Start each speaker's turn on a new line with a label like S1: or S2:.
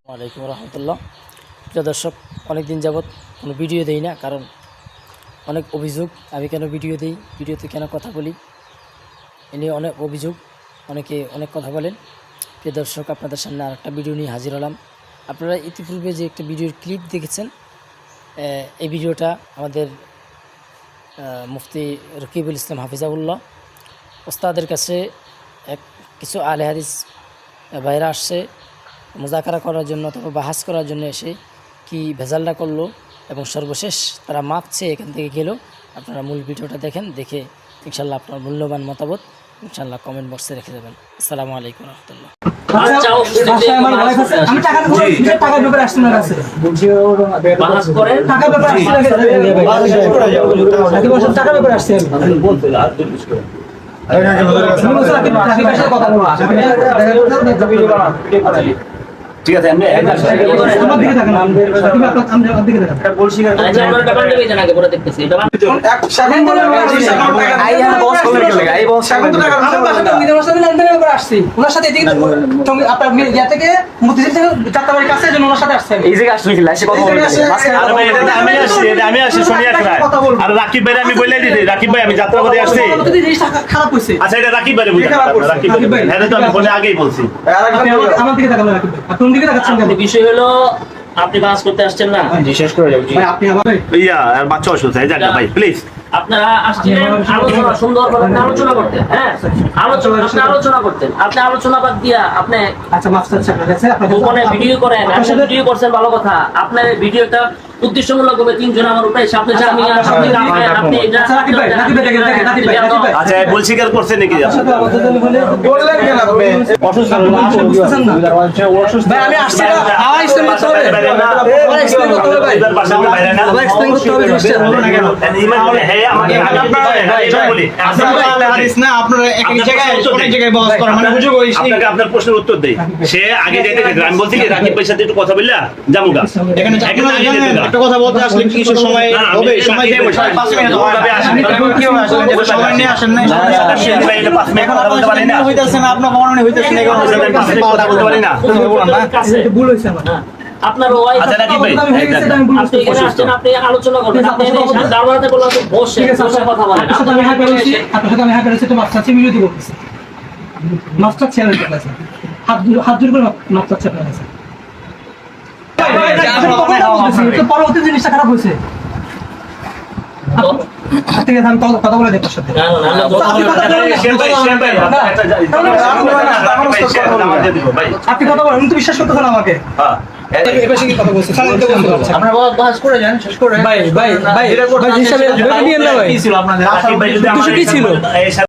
S1: ওয়ালাইকুম রহমতুল্লাহ। প্রিয় দর্শক, অনেকদিন যাবৎ কোনো ভিডিও দেই না, কারণ অনেক অভিযোগ আমি কেন ভিডিও দিই, ভিডিওতে কেন কথা বলি, এ নিয়ে অনেক অভিযোগ, অনেকে অনেক কথা বলেন। প্রিয় দর্শক, আপনাদের সামনে আর একটা ভিডিও নিয়ে হাজির হলাম। আপনারা ইতিপূর্বে যে একটা ভিডিওর ক্লিপ দেখেছেন, এই ভিডিওটা আমাদের মুফতি রকিবুল ইসলাম হাফিজাউল্লাহ ওস্তাদের কাছে কিছু আলে হাদিস ভাইরা আসছে মুজাকারা করার জন্য, তারপর বাহাস করার জন্য এসে কি ভেজালটা করলো এবং সর্বশেষ তারা মাপ চেয়ে এখান থেকে গেল। আপনারা মূল ভিডিওটা দেখেন, দেখে ইনশাল্লাহ আপনার মূল্যবান মতামত ইনশাল্লাহ কমেন্ট বক্সে রেখে দেবেন। আসসালামু আলাইকুম রহমতুল্লাহ।
S2: ঠিক আছে, রাকিব ভাই আমি বলে দিতে, রাকিব ভাই আমি যাত্রাবাদে আসছি। খারাপ হয়েছে, আচ্ছা এটা রাকিব ভাই আমি ফোনে আগেই বলছি। আমার দিকে তাকাবেন, রাকিব ভাই কোন দিকে তাকাচ্ছেন? বিষয় হলো আপনি বাস করতে আসছেন না, শেষ করে যাও ভাই। আপনি ইয়া আর বাচ্চা অসুস্থ, এই জায়গা ভাই প্লিজ আপনারা আসছিলেন আলোচনা সুন্দর করে আলোচনা করতে। হ্যাঁ, আলোচনা করতেন, আপনি আলোচনা বাদ দিয়া আপনি আচ্ছা মাফ চাচ্ছি আপনার কাছে, আপনি গোপনে ভিডিও করেন, আপনি ভিডিও করছেন ভালো কথা, আপনার ভিডিওটা উদ্দেশ্যমূলক হবে। তিনজন আমার উপরে সামনে আপনি এটা রাকিব ভাই আচ্ছা বল স্বীকার করছেন নাকি? বললেন কেন আপনি অসুস্থ ভাই? আমি আসছি না, আমার এক্সপ্লেইন করতে হবে, আমার এক্সপ্লেইন করতে হবে ভাই, আমার এক্সপ্লেইন করতে হবে জিনিসটা না কেন? হ্যাঁ আমাকে আপনারা এটা বলি আপনারা হাদিস না, আপনারা এক জায়গায় অনেক জায়গায় বহস করেন, মানে হুজুর ওই আপনাকে আপনার প্রশ্নের উত্তর দেই। সে আগে যেতে আমি বলছি কি রাকিব ভাইয়ের সাথে একটু কথা বললা জামুগা এখানে একটা কথা বলতে আসলে কিছু সময় হবে, সময় দেব 5 মিনিট হবে, আসেন কি হবে আসলে সময় নিয়ে আসেন না, ভাই এটা 5 মিনিট কথা বলতে পারি না, হইতাছে না আপনার মনে হইতাছে না, এখন কথা বলতে পারি না, বলুন না এটা ভুল হইছে আমার। আপনার ওয়াইফ আচ্ছা রাকিব ভাই আপনি এখানে আসছেন, আপনি আলোচনা করবেন, আপনি দাওয়াতে বললাম তো বসে কথা বলেন। আপনার সাথে আমি হ্যাঁ করেছি, তো মাস্টার ছে ভিডিও দিব, মাস্টার ছে আমার কাছে হাত জোর করে মাস্টার ছে আপনার কাছে। পরবর্তী জিনিসটা খারাপ হয়েছে, আপনি কথা বলে দেখতে সাথে আপনি কথা বলেন, তো বিশ্বাস করতেছেন আমাকে? আপনারা বাস করে যান, শেষ করে ভাই ভাই ভাই ভাই হিসাবে কি ছিল আপনাদের? কি ছিল?